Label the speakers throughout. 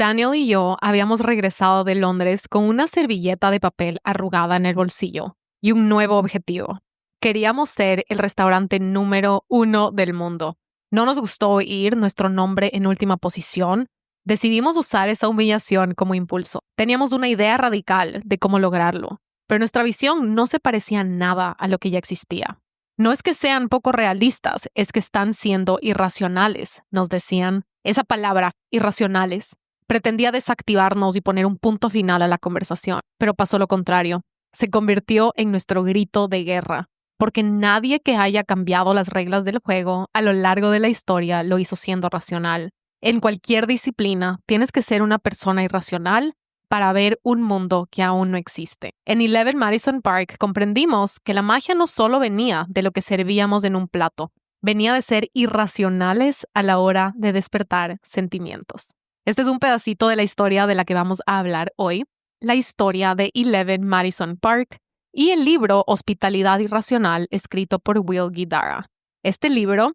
Speaker 1: Daniel y yo habíamos regresado de Londres con una servilleta de papel arrugada en el bolsillo y un nuevo objetivo. Queríamos ser el restaurante número 1 del mundo. No nos gustó oír nuestro nombre en última posición. Decidimos usar esa humillación como impulso. Teníamos una idea radical de cómo lograrlo, pero nuestra visión no se parecía nada a lo que ya existía. No es que sean poco realistas, es que están siendo irracionales, nos decían. Esa palabra, irracionales, pretendía desactivarnos y poner un punto final a la conversación, pero pasó lo contrario. Se convirtió en nuestro grito de guerra, porque nadie que haya cambiado las reglas del juego a lo largo de la historia lo hizo siendo racional. En cualquier disciplina, tienes que ser una persona irracional para ver un mundo que aún no existe. En 11 Madison Park comprendimos que la magia no solo venía de lo que servíamos en un plato, venía de ser irracionales a la hora de despertar sentimientos. Este es un pedacito de la historia de la que vamos a hablar hoy, la historia de 11 Madison Park y el libro Hospitalidad Irracional, escrito por Will Guidara. Este libro,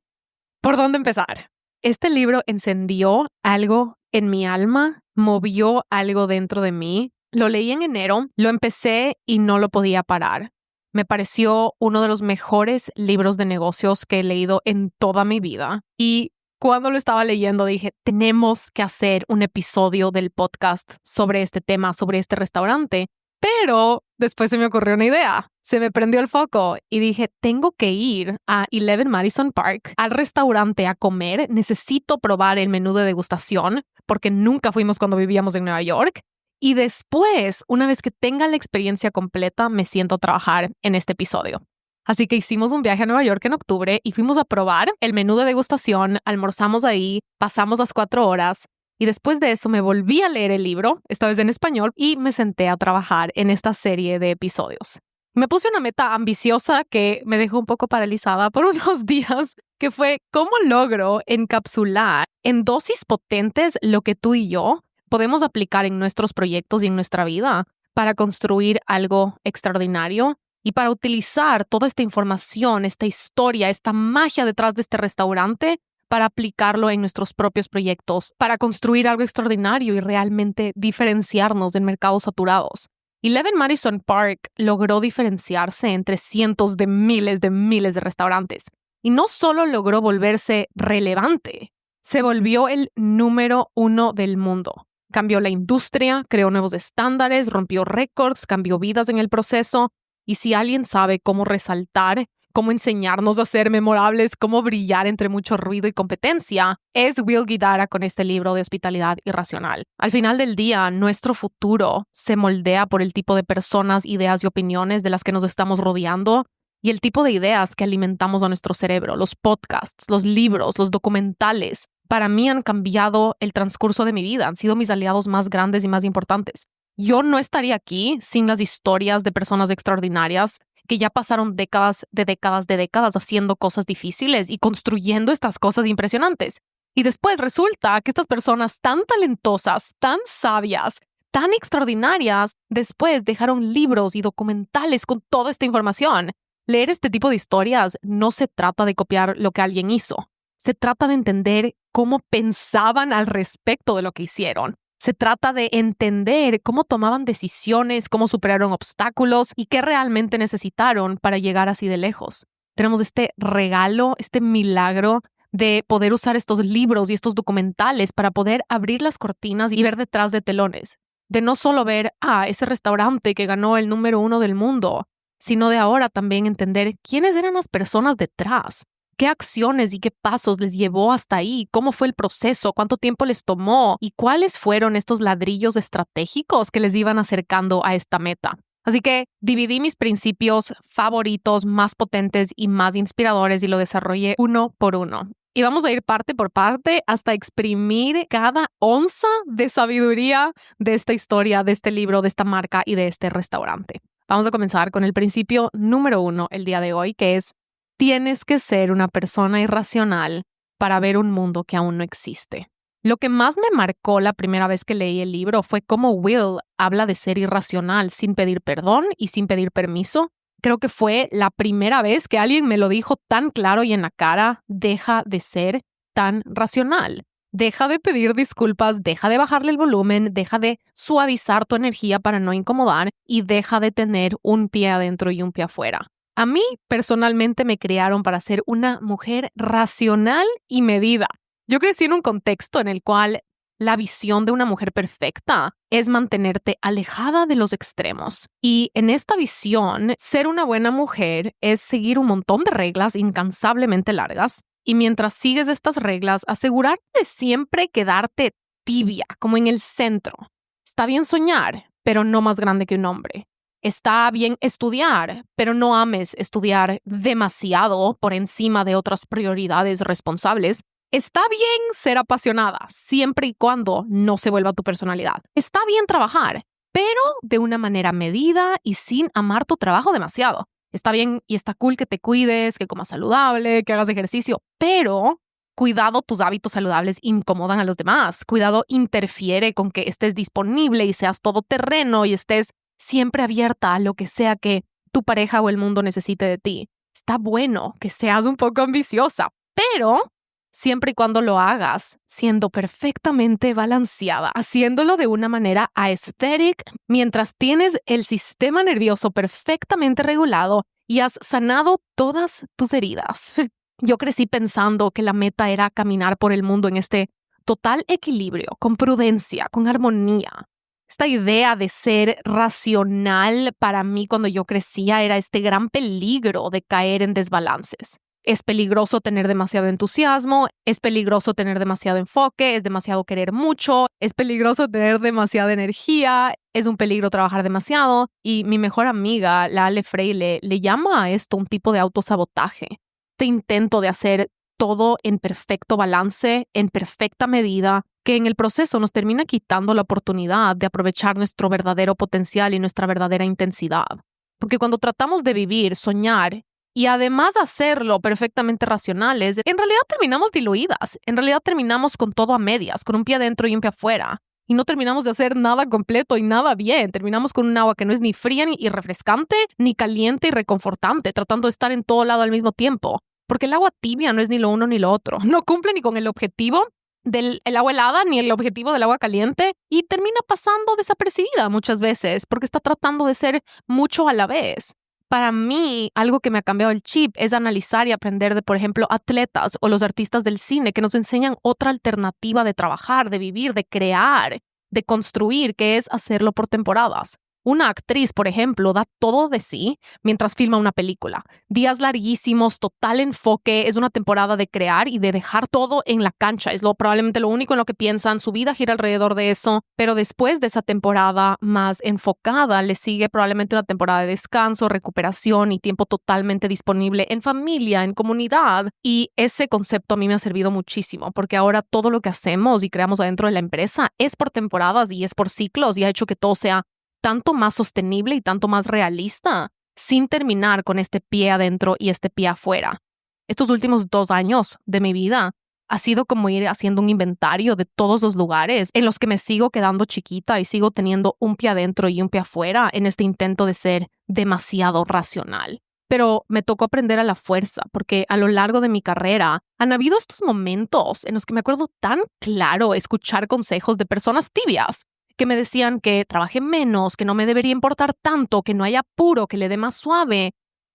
Speaker 1: ¿por dónde empezar? Este libro encendió algo en mi alma, movió algo dentro de mí. Lo leí en enero, lo empecé y no lo podía parar. Me pareció uno de los mejores libros de negocios que he leído en toda mi vida. Y cuando lo estaba leyendo dije, tenemos que hacer un episodio del podcast sobre este tema, sobre este restaurante. Pero después se me ocurrió una idea. Se me prendió el foco y dije, tengo que ir a 11 Madison Park, al restaurante a comer. Necesito probar el menú de degustación porque nunca fuimos cuando vivíamos en Nueva York. Y después, una vez que tenga la experiencia completa, me siento a trabajar en este episodio. Así que hicimos un viaje a Nueva York en octubre y fuimos a probar el menú de degustación, almorzamos ahí, pasamos las 4 horas. Y después de eso me volví a leer el libro, esta vez en español, y me senté a trabajar en esta serie de episodios. Me puse una meta ambiciosa que me dejó un poco paralizada por unos días, que fue cómo logro encapsular en dosis potentes lo que tú y yo podemos aplicar en nuestros proyectos y en nuestra vida para construir algo extraordinario y para utilizar toda esta información, esta historia, esta magia detrás de este restaurante para aplicarlo en nuestros propios proyectos, para construir algo extraordinario y realmente diferenciarnos en mercados saturados. 11 Madison Park logró diferenciarse entre cientos de miles de restaurantes. Y no solo logró volverse relevante, se volvió el número 1 del mundo. Cambió la industria, creó nuevos estándares, rompió récords, cambió vidas en el proceso. Y si alguien sabe cómo resaltar, cómo enseñarnos a ser memorables, cómo brillar entre mucho ruido y competencia, es Will Guidara con este libro de Hospitalidad Irracional. Al final del día, nuestro futuro se moldea por el tipo de personas, ideas y opiniones de las que nos estamos rodeando y el tipo de ideas que alimentamos a nuestro cerebro. Los podcasts, los libros, los documentales, para mí han cambiado el transcurso de mi vida, han sido mis aliados más grandes y más importantes. Yo no estaría aquí sin las historias de personas extraordinarias que ya pasaron décadas haciendo cosas difíciles y construyendo estas cosas impresionantes. Y después resulta que estas personas tan talentosas, tan sabias, tan extraordinarias, después dejaron libros y documentales con toda esta información. Leer este tipo de historias no se trata de copiar lo que alguien hizo. Se trata de entender cómo pensaban al respecto de lo que hicieron. Se trata de entender cómo tomaban decisiones, cómo superaron obstáculos y qué realmente necesitaron para llegar así de lejos. Tenemos este regalo, este milagro de poder usar estos libros y estos documentales para poder abrir las cortinas y ver detrás de telones. De no solo ver, ese restaurante que ganó el número 1 del mundo, sino de ahora también entender quiénes eran las personas detrás. ¿Qué acciones y qué pasos les llevó hasta ahí? ¿Cómo fue el proceso? ¿Cuánto tiempo les tomó? ¿Y cuáles fueron estos ladrillos estratégicos que les iban acercando a esta meta? Así que dividí mis principios favoritos más potentes y más inspiradores y lo desarrollé uno por uno. Y vamos a ir parte por parte hasta exprimir cada onza de sabiduría de esta historia, de este libro, de esta marca y de este restaurante. Vamos a comenzar con el principio número 1 el día de hoy, que es: tienes que ser una persona irracional para ver un mundo que aún no existe. Lo que más me marcó la primera vez que leí el libro fue cómo Will habla de ser irracional sin pedir perdón y sin pedir permiso. Creo que fue la primera vez que alguien me lo dijo tan claro y en la cara: deja de ser tan racional. Deja de pedir disculpas, deja de bajarle el volumen, deja de suavizar tu energía para no incomodar y deja de tener un pie adentro y un pie afuera. A mí, personalmente, me criaron para ser una mujer racional y medida. Yo crecí en un contexto en el cual la visión de una mujer perfecta es mantenerte alejada de los extremos. Y en esta visión, ser una buena mujer es seguir un montón de reglas incansablemente largas. Y mientras sigues estas reglas, asegurarte de siempre quedarte tibia, como en el centro. Está bien soñar, pero no más grande que un hombre. Está bien estudiar, pero no ames estudiar demasiado por encima de otras prioridades responsables. Está bien ser apasionada, siempre y cuando no se vuelva tu personalidad. Está bien trabajar, pero de una manera medida y sin amar tu trabajo demasiado. Está bien y está cool que te cuides, que comas saludable, que hagas ejercicio, pero cuidado, tus hábitos saludables incomodan a los demás. Cuidado, interfiere con que estés disponible y seas todoterreno y estés siempre abierta a lo que sea que tu pareja o el mundo necesite de ti. Está bueno que seas un poco ambiciosa, pero siempre y cuando lo hagas siendo perfectamente balanceada, haciéndolo de una manera aesthetic, mientras tienes el sistema nervioso perfectamente regulado y has sanado todas tus heridas. Yo crecí pensando que la meta era caminar por el mundo en este total equilibrio, con prudencia, con armonía. Esta idea de ser racional para mí cuando yo crecía era este gran peligro de caer en desbalances. Es peligroso tener demasiado entusiasmo, es peligroso tener demasiado enfoque, es demasiado querer mucho, es peligroso tener demasiada energía, es un peligro trabajar demasiado. Y mi mejor amiga, la Ale Freire, le llama a esto un tipo de autosabotaje. Este intento de hacer todo en perfecto balance, en perfecta medida, que en el proceso nos termina quitando la oportunidad de aprovechar nuestro verdadero potencial y nuestra verdadera intensidad. Porque cuando tratamos de vivir, soñar y además hacerlo perfectamente racionales, en realidad terminamos diluidas, en realidad terminamos con todo a medias, con un pie adentro y un pie afuera. Y no terminamos de hacer nada completo y nada bien. Terminamos con un agua que no es ni fría ni refrescante, ni caliente y reconfortante, tratando de estar en todo lado al mismo tiempo. Porque el agua tibia no es ni lo uno ni lo otro. No cumple ni con el objetivo del agua helada ni el objetivo del agua caliente y termina pasando desapercibida muchas veces porque está tratando de ser mucho a la vez. Para mí, algo que me ha cambiado el chip es analizar y aprender de, por ejemplo, atletas o los artistas del cine que nos enseñan otra alternativa de trabajar, de vivir, de crear, de construir, que es hacerlo por temporadas. Una actriz, por ejemplo, da todo de sí mientras filma una película. Días larguísimos, total enfoque, es una temporada de crear y de dejar todo en la cancha. Es probablemente lo único en lo que piensan, su vida gira alrededor de eso, pero después de esa temporada más enfocada, le sigue probablemente una temporada de descanso, recuperación y tiempo totalmente disponible en familia, en comunidad. Y ese concepto a mí me ha servido muchísimo, porque ahora todo lo que hacemos y creamos adentro de la empresa es por temporadas y es por ciclos y ha hecho que todo sea tanto más sostenible y tanto más realista, sin terminar con este pie adentro y este pie afuera. Estos últimos 2 años de mi vida ha sido como ir haciendo un inventario de todos los lugares en los que me sigo quedando chiquita y sigo teniendo un pie adentro y un pie afuera en este intento de ser demasiado racional. Pero me tocó aprender a la fuerza, porque a lo largo de mi carrera han habido estos momentos en los que me acuerdo tan claro escuchar consejos de personas tibias, que me decían que trabaje menos, que no me debería importar tanto, que no haya apuro, que le dé más suave.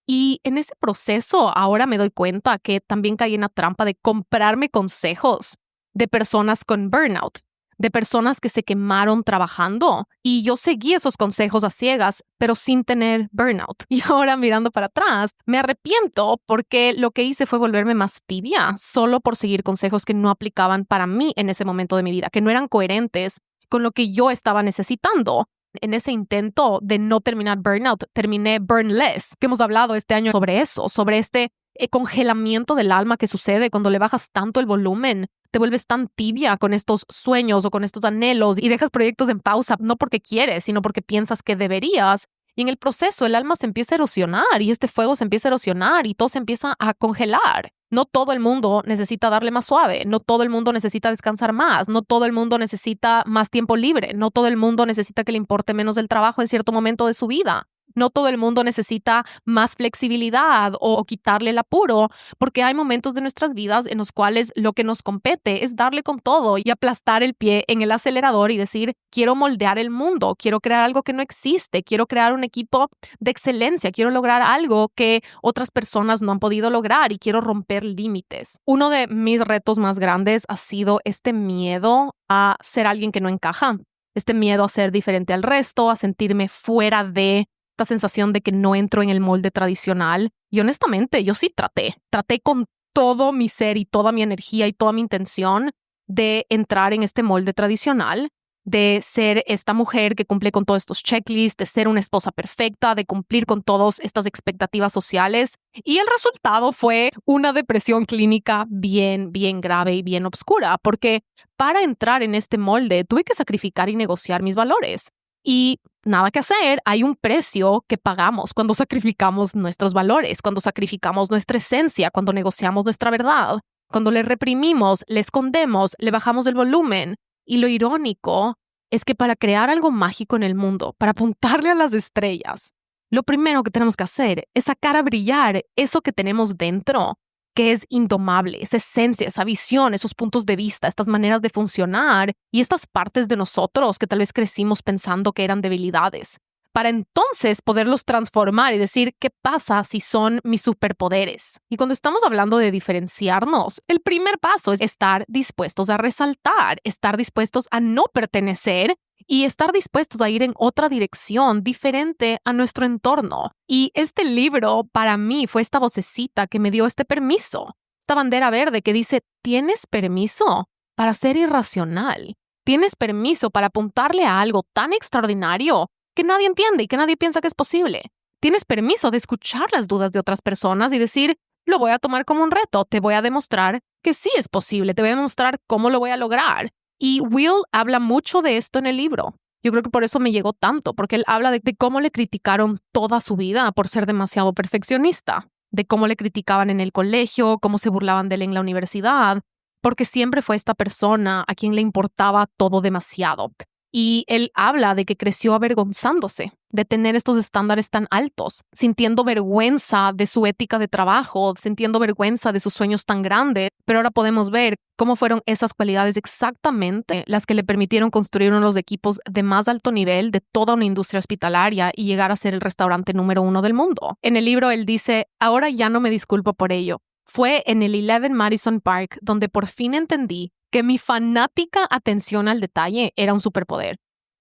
Speaker 1: Y en ese proceso ahora me doy cuenta que también caí en la trampa de comprarme consejos de personas con burnout, de personas que se quemaron trabajando. Y yo seguí esos consejos a ciegas, pero sin tener burnout. Y ahora mirando para atrás, me arrepiento porque lo que hice fue volverme más tibia, solo por seguir consejos que no aplicaban para mí en ese momento de mi vida, que no eran coherentes con lo que yo estaba necesitando. En ese intento de no terminar burnout, terminé burnless, que hemos hablado este año sobre eso, sobre este congelamiento del alma que sucede cuando le bajas tanto el volumen, te vuelves tan tibia con estos sueños o con estos anhelos y dejas proyectos en pausa, no porque quieres, sino porque piensas que deberías. Y en el proceso el alma se empieza a erosionar y este fuego se empieza a erosionar y todo se empieza a congelar. No todo el mundo necesita darle más suave, no todo el mundo necesita descansar más, no todo el mundo necesita más tiempo libre, no todo el mundo necesita que le importe menos el trabajo en cierto momento de su vida. No todo el mundo necesita más flexibilidad o quitarle el apuro, porque hay momentos de nuestras vidas en los cuales lo que nos compete es darle con todo y aplastar el pie en el acelerador y decir, quiero moldear el mundo, quiero crear algo que no existe, quiero crear un equipo de excelencia, quiero lograr algo que otras personas no han podido lograr y quiero romper límites. Uno de mis retos más grandes ha sido este miedo a ser alguien que no encaja, este miedo a ser diferente al resto, a sentirme fuera de esta sensación de que no entro en el molde tradicional. Y honestamente, yo sí traté con todo mi ser y toda mi energía y toda mi intención de entrar en este molde tradicional, de ser esta mujer que cumple con todos estos checklists, de ser una esposa perfecta, de cumplir con todas estas expectativas sociales. Y el resultado fue una depresión clínica bien grave y bien oscura, porque para entrar en este molde tuve que sacrificar y negociar mis valores. Y nada que hacer, hay un precio que pagamos cuando sacrificamos nuestros valores, cuando sacrificamos nuestra esencia, cuando negociamos nuestra verdad, cuando le reprimimos, le escondemos, le bajamos el volumen. Y lo irónico es que para crear algo mágico en el mundo, para apuntarle a las estrellas, lo primero que tenemos que hacer es sacar a brillar eso que tenemos dentro, que es indomable, esa esencia, esa visión, esos puntos de vista, estas maneras de funcionar y estas partes de nosotros que tal vez crecimos pensando que eran debilidades, para entonces poderlos transformar y decir, ¿qué pasa si son mis superpoderes? Y cuando estamos hablando de diferenciarnos, el primer paso es estar dispuestos a resaltar, estar dispuestos a no pertenecer y estar dispuestos a ir en otra dirección diferente a nuestro entorno. Y este libro para mí fue esta vocecita que me dio este permiso, esta bandera verde que dice, tienes permiso para ser irracional, tienes permiso para apuntarle a algo tan extraordinario que nadie entiende y que nadie piensa que es posible. Tienes permiso de escuchar las dudas de otras personas y decir, lo voy a tomar como un reto, te voy a demostrar que sí es posible, te voy a demostrar cómo lo voy a lograr. Y Will habla mucho de esto en el libro. Yo creo que por eso me llegó tanto, porque él habla de cómo le criticaron toda su vida por ser demasiado perfeccionista, de cómo le criticaban en el colegio, cómo se burlaban de él en la universidad, porque siempre fue esta persona a quien le importaba todo demasiado. Y él habla de que creció avergonzándose de tener estos estándares tan altos, sintiendo vergüenza de su ética de trabajo, sintiendo vergüenza de sus sueños tan grandes. Pero ahora podemos ver cómo fueron esas cualidades exactamente las que le permitieron construir uno de los equipos de más alto nivel de toda una industria hospitalaria y llegar a ser el restaurante número 1 del mundo. En el libro él dice, ahora ya no me disculpo por ello. Fue en el 11 Madison Park donde por fin entendí que mi fanática atención al detalle era un superpoder.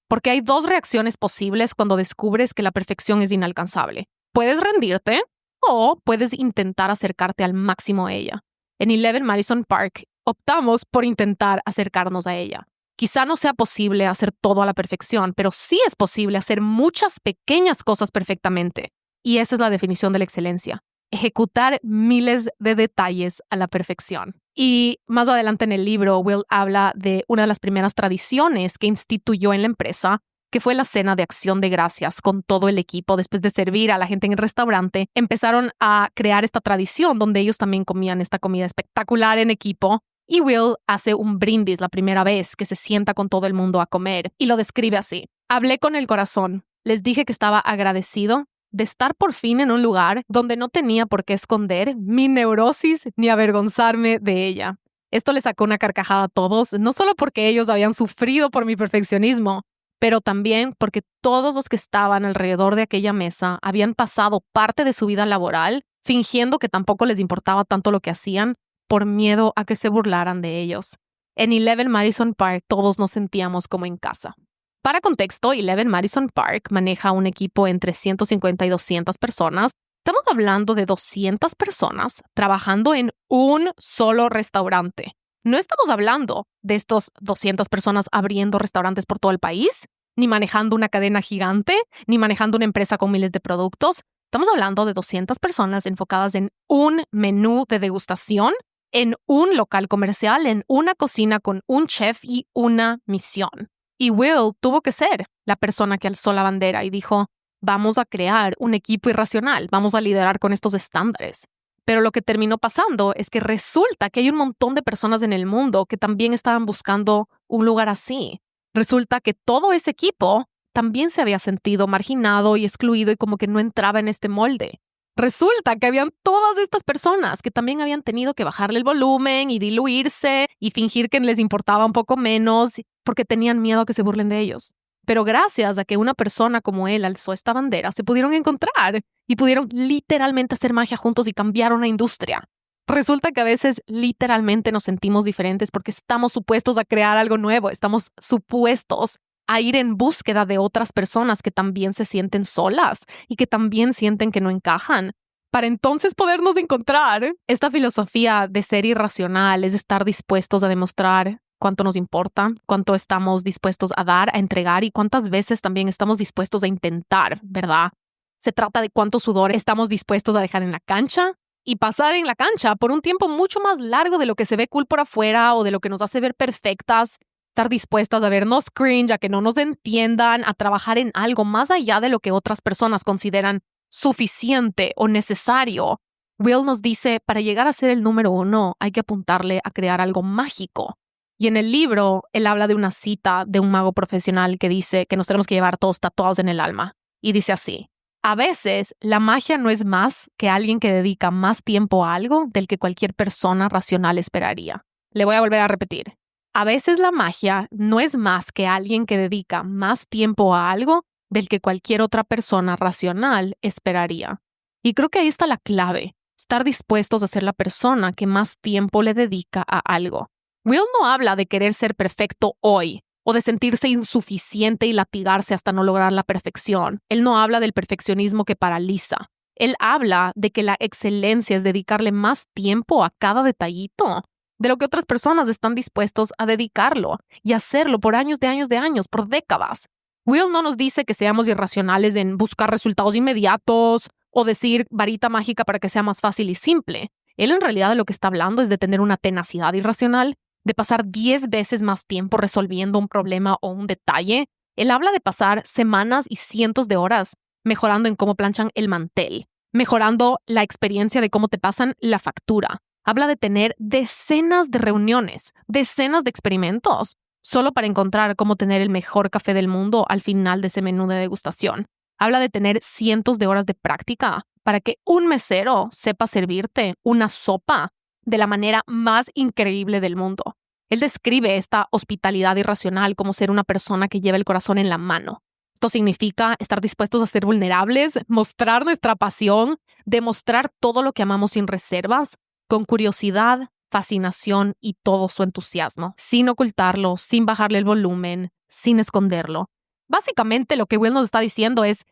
Speaker 1: Porque hay dos reacciones posibles cuando descubres que la perfección es inalcanzable. Puedes rendirte o puedes intentar acercarte al máximo a ella. En 11 Madison Park optamos por intentar acercarnos a ella. Quizá no sea posible hacer todo a la perfección, pero sí es posible hacer muchas pequeñas cosas perfectamente. Y esa es la definición de la excelencia. Ejecutar miles de detalles a la perfección. Y más adelante en el libro, Will habla de una de las primeras tradiciones que instituyó en la empresa, que fue la cena de acción de gracias con todo el equipo. Después de servir a la gente en el restaurante, empezaron a crear esta tradición donde ellos también comían esta comida espectacular en equipo. Y Will hace un brindis la primera vez que se sienta con todo el mundo a comer y lo describe así. Hablé con el corazón. Les dije que estaba agradecido de estar por fin en un lugar donde no tenía por qué esconder mi neurosis ni avergonzarme de ella. Esto le sacó una carcajada a todos, no solo porque ellos habían sufrido por mi perfeccionismo, pero también porque todos los que estaban alrededor de aquella mesa habían pasado parte de su vida laboral fingiendo que tampoco les importaba tanto lo que hacían por miedo a que se burlaran de ellos. En 11 Madison Park todos nos sentíamos como en casa. Para contexto, 11 Madison Park maneja un equipo entre 150 y 200 personas. Estamos hablando de 200 personas trabajando en un solo restaurante. No estamos hablando de estos 200 personas abriendo restaurantes por todo el país, ni manejando una cadena gigante, ni manejando una empresa con miles de productos. Estamos hablando de 200 personas enfocadas en un menú de degustación, en un local comercial, en una cocina con un chef y una misión. Y Will tuvo que ser la persona que alzó la bandera y dijo, vamos a crear un equipo irracional, vamos a liderar con estos estándares. Pero lo que terminó pasando es que resulta que hay un montón de personas en el mundo que también estaban buscando un lugar así. Resulta que todo ese equipo también se había sentido marginado y excluido y como que no entraba en este molde. Resulta que habían todas estas personas que también habían tenido que bajarle el volumen y diluirse y fingir que les importaba un poco menos porque tenían miedo a que se burlen de ellos. Pero gracias a que una persona como él alzó esta bandera, se pudieron encontrar y pudieron literalmente hacer magia juntos y cambiar una industria. Resulta que a veces literalmente nos sentimos diferentes porque estamos supuestos a crear algo nuevo, estamos supuestos a ir en búsqueda de otras personas que también se sienten solas y que también sienten que no encajan, para entonces podernos encontrar. Esta filosofía de ser irracional es estar dispuestos a demostrar cuánto nos importa, cuánto estamos dispuestos a dar, a entregar y cuántas veces también estamos dispuestos a intentar, ¿verdad? Se trata de cuánto sudor estamos dispuestos a dejar en la cancha y pasar en la cancha por un tiempo mucho más largo de lo que se ve cool por afuera o de lo que nos hace ver perfectas. Estar dispuestas a vernos cringe, a que no nos entiendan, a trabajar en algo más allá de lo que otras personas consideran suficiente o necesario. Will nos dice, para llegar a ser el número 1 hay que apuntarle a crear algo mágico. Y en el libro, él habla de una cita de un mago profesional que dice que nos tenemos que llevar todos tatuados en el alma. Y dice así: a veces, la magia no es más que alguien que dedica más tiempo a algo del que cualquier persona racional esperaría. Le voy a volver a repetir. A veces la magia no es más que alguien que dedica más tiempo a algo del que cualquier otra persona racional esperaría. Y creo que ahí está la clave, estar dispuestos a ser la persona que más tiempo le dedica a algo. Will no habla de querer ser perfecto hoy o de sentirse insuficiente y latigarse hasta no lograr la perfección. Él no habla del perfeccionismo que paraliza. Él habla de que la excelencia es dedicarle más tiempo a cada detallito de lo que otras personas están dispuestos a dedicarlo y hacerlo por años de años de años, por décadas. Will no nos dice que seamos irracionales en buscar resultados inmediatos o decir varita mágica para que sea más fácil y simple. Él en realidad de lo que está hablando es de tener una tenacidad irracional, de pasar 10 veces más tiempo resolviendo un problema o un detalle. Él habla de pasar semanas y cientos de horas mejorando en cómo planchan el mantel, mejorando la experiencia de cómo te pasan la factura. Habla de tener decenas de reuniones, decenas de experimentos, solo para encontrar cómo tener el mejor café del mundo al final de ese menú de degustación. Habla de tener cientos de horas de práctica para que un mesero sepa servirte una sopa de la manera más increíble del mundo. Él describe esta hospitalidad irracional como ser una persona que lleva el corazón en la mano. Esto significa estar dispuestos a ser vulnerables, mostrar nuestra pasión, demostrar todo lo que amamos sin reservas, con curiosidad, fascinación y todo su entusiasmo, sin ocultarlo, sin bajarle el volumen, sin esconderlo. Básicamente lo que Will nos está diciendo es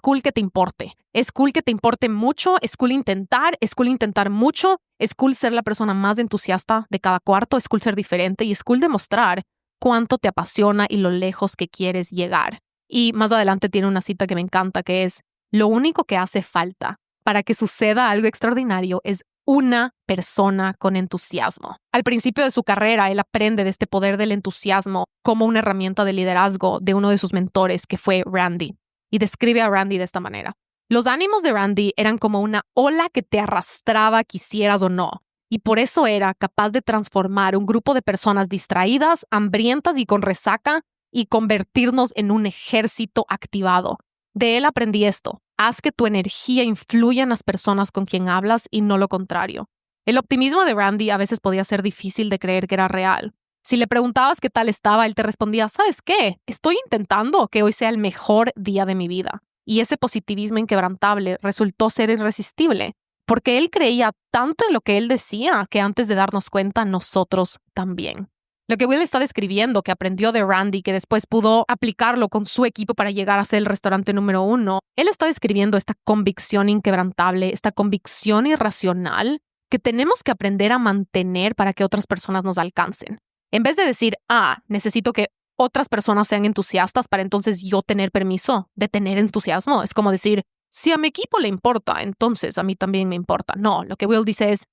Speaker 1: cool que te importe. Es cool que te importe mucho, es cool intentar mucho, es cool ser la persona más entusiasta de cada cuarto, es cool ser diferente y es cool demostrar cuánto te apasiona y lo lejos que quieres llegar. Y más adelante tiene una cita que me encanta que es: lo único que hace falta para que suceda algo extraordinario es una persona con entusiasmo. Al principio de su carrera, él aprende de este poder del entusiasmo como una herramienta de liderazgo de uno de sus mentores, que fue Randy, y describe a Randy de esta manera. Los ánimos de Randy eran como una ola que te arrastraba quisieras o no, y por eso era capaz de transformar un grupo de personas distraídas, hambrientas y con resaca y convertirnos en un ejército activado. De él aprendí esto: haz que tu energía influya en las personas con quien hablas y no lo contrario. El optimismo de Randy a veces podía ser difícil de creer que era real. Si le preguntabas qué tal estaba, él te respondía: ¿sabes qué? Estoy intentando que hoy sea el mejor día de mi vida. Y ese positivismo inquebrantable resultó ser irresistible, porque él creía tanto en lo que él decía que antes de darnos cuenta, nosotros también. Lo que Will está describiendo, que aprendió de Randy, que después pudo aplicarlo con su equipo para llegar a ser el restaurante número 1, él está describiendo esta convicción inquebrantable, esta convicción irracional que tenemos que aprender a mantener para que otras personas nos alcancen. En vez de decir, necesito que otras personas sean entusiastas para entonces yo tener permiso de tener entusiasmo. Es como decir, si a mi equipo le importa, entonces a mí también me importa. No, lo que Will dice es,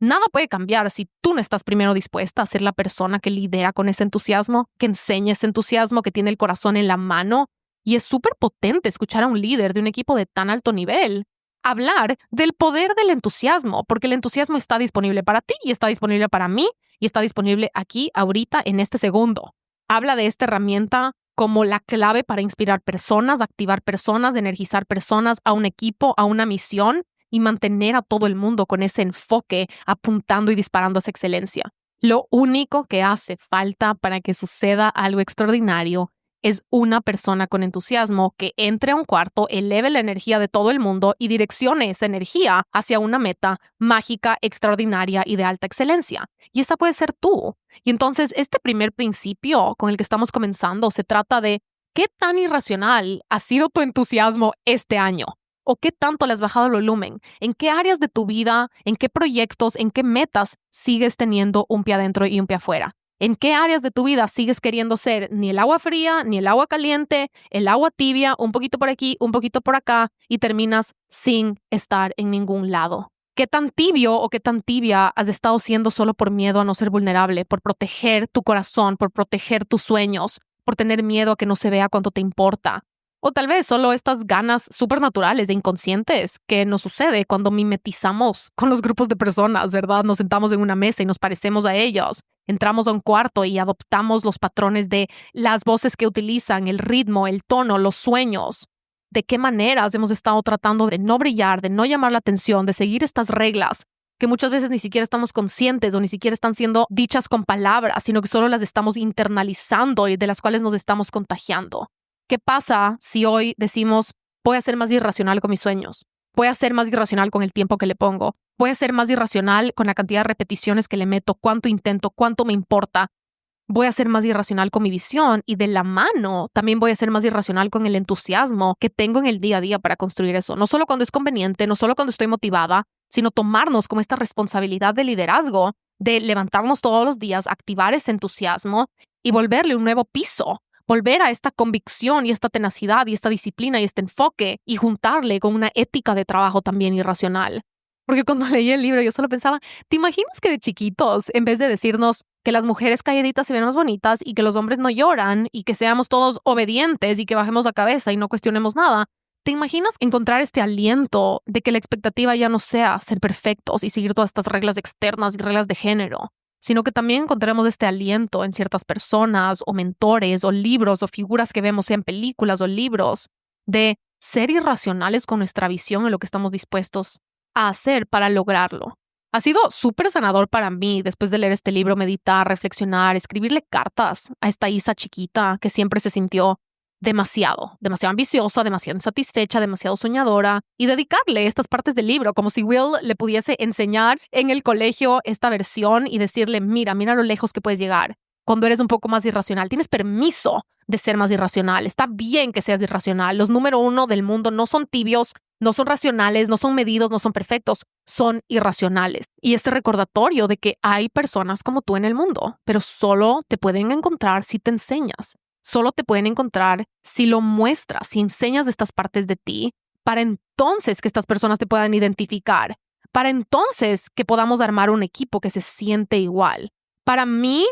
Speaker 1: nada puede cambiar si tú no estás primero dispuesta a ser la persona que lidera con ese entusiasmo, que enseña ese entusiasmo, que tiene el corazón en la mano. Y es súper potente escuchar a un líder de un equipo de tan alto nivel hablar del poder del entusiasmo, porque el entusiasmo está disponible para ti y está disponible para mí y está disponible aquí, ahorita, en este segundo. Habla de esta herramienta como la clave para inspirar personas, activar personas, energizar personas a un equipo, a una misión y mantener a todo el mundo con ese enfoque apuntando y disparando hacia excelencia. Lo único que hace falta para que suceda algo extraordinario es una persona con entusiasmo que entre a un cuarto, eleve la energía de todo el mundo y direccione esa energía hacia una meta mágica, extraordinaria y de alta excelencia. Y esa puede ser tú. Y entonces este primer principio con el que estamos comenzando se trata de ¿qué tan irracional ha sido tu entusiasmo este año? ¿O qué tanto le has bajado el volumen? ¿En qué áreas de tu vida, en qué proyectos, en qué metas sigues teniendo un pie adentro y un pie afuera? ¿En qué áreas de tu vida sigues queriendo ser ni el agua fría, ni el agua caliente, el agua tibia, un poquito por aquí, un poquito por acá, y terminas sin estar en ningún lado? ¿Qué tan tibio o qué tan tibia has estado siendo solo por miedo a no ser vulnerable, por proteger tu corazón, por proteger tus sueños, por tener miedo a que no se vea cuánto te importa? O tal vez solo estas ganas supernaturales e inconscientes que nos sucede cuando mimetizamos con los grupos de personas, ¿verdad? Nos sentamos en una mesa y nos parecemos a ellos. Entramos a un cuarto y adoptamos los patrones de las voces que utilizan, el ritmo, el tono, los sueños. ¿De qué maneras hemos estado tratando de no brillar, de no llamar la atención, de seguir estas reglas que muchas veces ni siquiera estamos conscientes o ni siquiera están siendo dichas con palabras, sino que solo las estamos internalizando y de las cuales nos estamos contagiando? ¿Qué pasa si hoy decimos, voy a ser más irracional con mis sueños? Voy a ser más irracional con el tiempo que le pongo. Voy a ser más irracional con la cantidad de repeticiones que le meto, cuánto intento, cuánto me importa. Voy a ser más irracional con mi visión y de la mano también voy a ser más irracional con el entusiasmo que tengo en el día a día para construir eso. No solo cuando es conveniente, no solo cuando estoy motivada, sino tomarnos como esta responsabilidad de liderazgo, de levantarnos todos los días, activar ese entusiasmo y volverle un nuevo piso. Volver a esta convicción y esta tenacidad y esta disciplina y este enfoque y juntarle con una ética de trabajo también irracional. Porque cuando leí el libro yo solo pensaba, ¿te imaginas que de chiquitos, en vez de decirnos que las mujeres calladitas se ven más bonitas y que los hombres no lloran y que seamos todos obedientes y que bajemos la cabeza y no cuestionemos nada, ¿te imaginas encontrar este aliento de que la expectativa ya no sea ser perfectos y seguir todas estas reglas externas y reglas de género, sino que también encontraremos este aliento en ciertas personas o mentores o libros o figuras que vemos, sean películas o libros, de ser irracionales con nuestra visión en lo que estamos dispuestos a hacer para lograrlo? Ha sido súper sanador para mí después de leer este libro, meditar, reflexionar, escribirle cartas a esta Isa chiquita que siempre se sintió demasiado ambiciosa, demasiado insatisfecha, demasiado soñadora, y dedicarle estas partes del libro como si Will le pudiese enseñar en el colegio esta versión y decirle, mira lo lejos que puedes llegar. Cuando eres un poco más irracional, tienes permiso de ser más irracional. Está bien que seas irracional. Los número uno del mundo no son tibios, no son racionales, no son medidos, no son perfectos, son irracionales. Y este recordatorio de que hay personas como tú en el mundo, pero solo te pueden encontrar si te enseñas. Solo te pueden encontrar si lo muestras, si enseñas estas partes de ti, para entonces que estas personas te puedan identificar, para entonces que podamos armar un equipo que se siente igual. Para mí,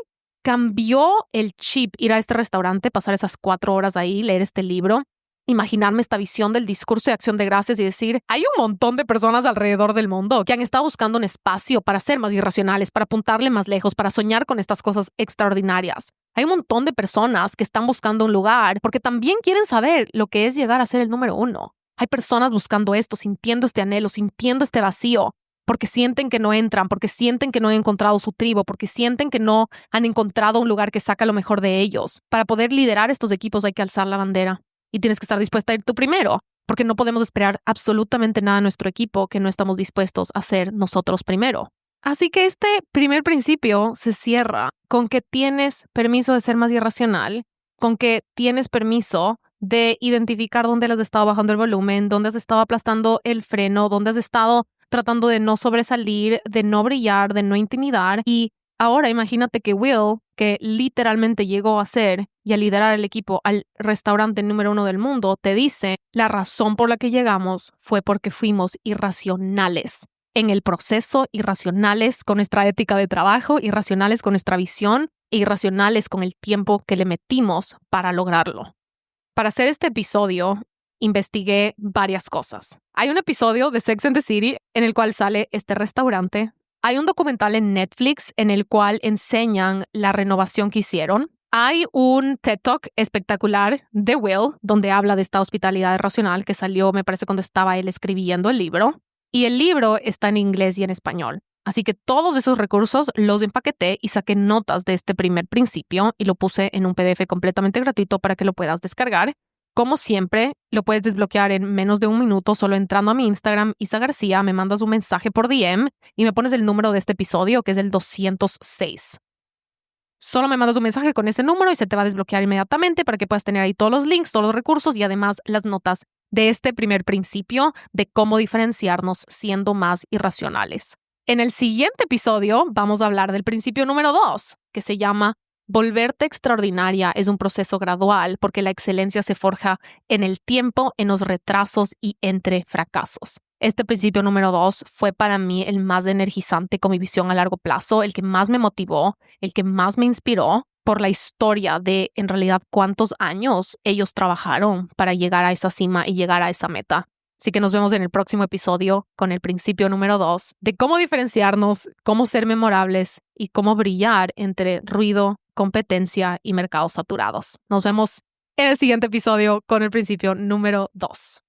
Speaker 1: cambió el chip ir a este restaurante, pasar esas 4 horas ahí, leer este libro, imaginarme esta visión del discurso de acción de gracias y decir, hay un montón de personas alrededor del mundo que han estado buscando un espacio para ser más irracionales, para apuntarle más lejos, para soñar con estas cosas extraordinarias. Hay un montón de personas que están buscando un lugar porque también quieren saber lo que es llegar a ser el número uno. Hay personas buscando esto, sintiendo este anhelo, sintiendo este vacío, porque sienten que no entran, porque sienten que no han encontrado su tribu, porque sienten que no han encontrado un lugar que saca lo mejor de ellos. Para poder liderar estos equipos hay que alzar la bandera y tienes que estar dispuesta a ir tú primero, porque no podemos esperar absolutamente nada de nuestro equipo que no estamos dispuestos a hacer nosotros primero. Así que este primer principio se cierra con que tienes permiso de ser más irracional, con que tienes permiso de identificar dónde le has estado bajando el volumen, dónde has estado aplastando el freno, dónde has estado tratando de no sobresalir, de no brillar, de no intimidar. Y ahora imagínate que Will, que literalmente llegó a ser y a liderar el equipo al restaurante número 1 del mundo, te dice, la razón por la que llegamos fue porque fuimos irracionales en el proceso, irracionales con nuestra ética de trabajo, irracionales con nuestra visión e irracionales con el tiempo que le metimos para lograrlo. Para hacer este episodio, investigué varias cosas. Hay un episodio de Sex and the City en el cual sale este restaurante. Hay un documental en Netflix en el cual enseñan la renovación que hicieron. Hay un TED Talk espectacular de Will, donde habla de esta hospitalidad racional que salió, me parece, cuando estaba él escribiendo el libro. Y el libro está en inglés y en español. Así que todos esos recursos los empaqueté y saqué notas de este primer principio y lo puse en un PDF completamente gratuito para que lo puedas descargar. Como siempre, lo puedes desbloquear en menos de un minuto solo entrando a mi Instagram, Isa García, me mandas un mensaje por DM y me pones el número de este episodio, que es el 206. Solo me mandas un mensaje con ese número y se te va a desbloquear inmediatamente para que puedas tener ahí todos los links, todos los recursos y además las notas de este primer principio de cómo diferenciarnos siendo más irracionales. En el siguiente episodio vamos a hablar del principio número 2, que se llama volverte extraordinaria es un proceso gradual porque la excelencia se forja en el tiempo, en los retrasos y entre fracasos. Este principio número 2 fue para mí el más energizante con mi visión a largo plazo, el que más me motivó, el que más me inspiró por la historia de, en realidad, cuántos años ellos trabajaron para llegar a esa cima y llegar a esa meta. Así que nos vemos en el próximo episodio con el principio número 2 de cómo diferenciarnos, cómo ser memorables y cómo brillar entre ruido, competencia y mercados saturados. Nos vemos en el siguiente episodio con el principio número 2.